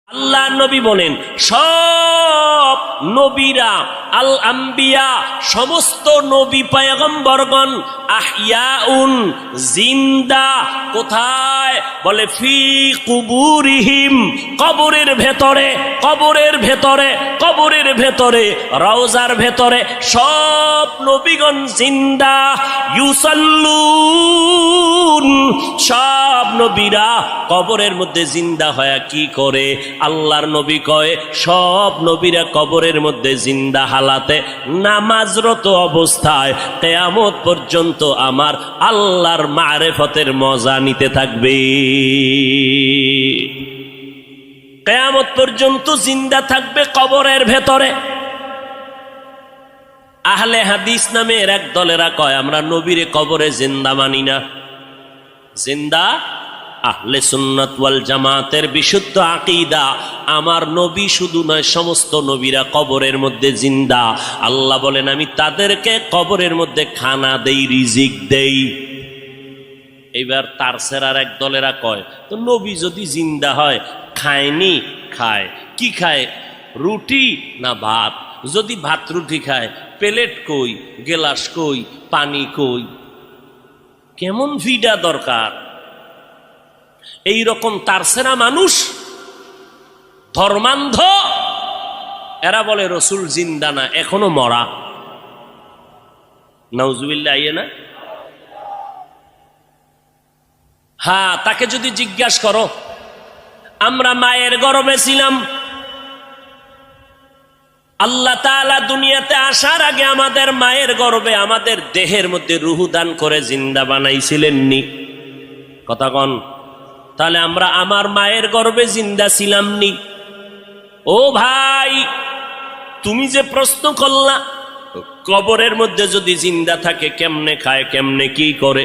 আল্লাহ নবী বলেন সব নবীরা আল আম্বিয়া সমস্ত নবী পয়গম্বরগণ আহইয়াউন জিন্দা কোথায় বলে ফি কুবুরিহিম কবরের ভেতরে কবরের ভেতরে কবরের ভেতরে রওজার ভেতরে সব নবীগণ জিন্দা ইউসাল্লুন সব নবীরা কবরের মধ্যে জিন্দা হয়ে কি করে আল্লাহর নবী কয় সব নবীরা কবরের মধ্যে জিন্দা হালাতে নামাজরত অবস্থায় কিয়ামত পর্যন্ত আমার আল্লাহর মারিফতের মজা নিতে থাকবে। কিয়ামত পর্যন্ত জিন্দা থাকবে কবরের ভেতরে। আহলে হাদিস নামের এক দলেরা কয় আমরা নবীরে কবরে জিন্দা মানি না। জিন্দা আহলে সুন্নাত ওয়াল জামাতের বিশুদ্ধ আকীদা আমার নবী শুধু নয় সমস্ত নবীরা কবরের মধ্যে জিন্দা। আল্লাহ বলেন আমি তাদেরকে কবরের মধ্যে খানা দেই, রিজিক দেই। এইবার তার সেরার এক দলেরা কয় তো নবী যদি জিন্দা হয় খায়নি খায় কি খায় রুটি না ভাত? যদি ভাত রুটি খায় প্লেট কই, গেলাস কই, পানি কই? কেমন ভিডা দরকার? এই রকম তারসেরা মানুষ ধর্মান্ধ, এরা বলে রসুল জিন্দা না, এখনো মরা। নাউজুবিল্লাহ আইয়ে না? হ্যাঁ, তাকে যদি জিজ্ঞাসা করো আমরা মায়ের গর্ভে ছিলাম, আল্লাহ তাআলা দুনিয়াতে আসার আগে আমাদের মায়ের গর্ভে আমাদের দেহের মধ্যে রূহ দান করে জিন্দা বানাইছিলেন নি? কথা কন। তাহলে আমরা আমার মায়ের গর্ভে জিন্দা ছিলাম নি? ও ভাই, তুমি যে প্রশ্ন করলা কবরের মধ্যে যদি জিন্দা থাকে কেমনে খায়, কেমনে কি করে,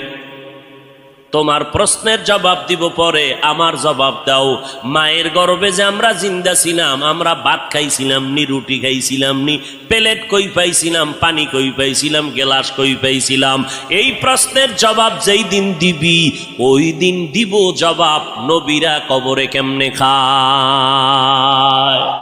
তোমার প্রশ্নের জবাব দিব পরে। আমার জবাব দাও, মায়ের গর্ভে যে আমরা জিন্দা ছিলাম, আমরা ভাত খাইছিলাম নি, রুটি খাইছিলাম নি, প্লেট কই পাইছিলাম, পানি কই পাইছিলাম, গ্লাস কই পাইছিলাম? এই প্রশ্নের জবাব যেই দিন দিবি ওই দিন দিব জবাব নবীরা কবরে কেমনে খায়।